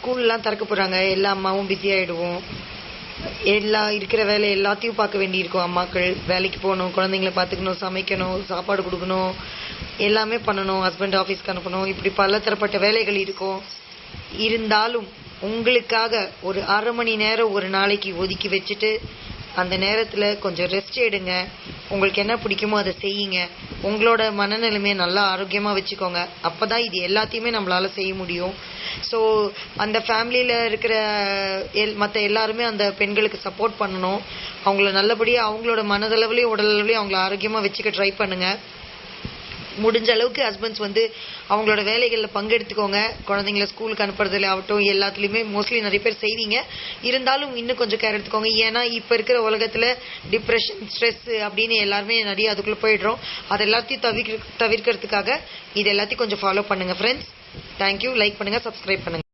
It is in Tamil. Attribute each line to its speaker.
Speaker 1: ஸ்கூல்லாம் திறக்க போகிறாங்க, எல்லா அம்மாவும் பிஸி ஆகிடுவோம். இருக்கிற வேலை எல்லாத்தையும் பார்க்க வேண்டியிருக்கும். அம்மாக்கள் வேலைக்கு போகணும், குழந்தைங்கள பார்த்துக்கணும், சமைக்கணும், சாப்பாடு கொடுக்கணும், எல்லாமே பண்ணணும், ஹஸ்பண்ட் ஆஃபீஸ்க்கு அனுப்பணும், இப்படி பல தரப்பட்ட வேலைகள் இருக்கும். இருந்தாலும் உங்களுக்காக ஒரு அரை மணி நேரம் ஒரு நாளைக்கு ஒதுக்கி வச்சுட்டு அந்த நேரத்தில் கொஞ்சம் ரெஸ்ட் எடுங்க. உங்களுக்கு என்ன பிடிக்குமோ அதை செய்யுங்க. உங்களோட மனநிலைமையை நல்லா ஆரோக்கியமாக வச்சுக்கோங்க. அப்போ தான் இது எல்லாத்தையுமே நம்மளால் செய்ய முடியும். ஸோ அந்த ஃபேமிலியில் இருக்கிற மற்ற எல்லாருமே அந்த பெண்களுக்கு சப்போர்ட் பண்ணணும். அவங்கள நல்லபடியாக அவங்களோட மனதளவுலேயும் உடலளவுலேயும் அவங்கள ஆரோக்கியமாக வச்சுக்க ட்ரை பண்ணுங்கள். முடிஞ்ச அளவுக்கு ஹஸ்பண்ட்ஸ் அவங்களோட வேலைகளில் பங்கெடுத்துக்கோங்க. குழந்தைங்கள ஸ்கூலுக்கு அனுப்புறதுல ஆகட்டும், எல்லாத்துலேயுமே மோஸ்ட்லி நிறைய பேர் செய்வீங்க. இருந்தாலும் இன்னும் கொஞ்சம் கேர் எடுத்துக்கோங்க. ஏன்னா இப்போ இருக்கிற உலகத்தில் டிப்ரெஷன், ஸ்ட்ரெஸ் அப்படின்னு எல்லாருமே நிறைய அதுக்குள்ளே போயிடுறோம். அது எல்லாத்தையும் தவிர்க்கிறதுக்காக இது எல்லாத்தையும் கொஞ்சம் ஃபாலோ பண்ணுங்கள் ஃப்ரெண்ட்ஸ். தேங்க்யூ. லைக் பண்ணுங்கள், சப்ஸ்கிரைப் பண்ணுங்கள்.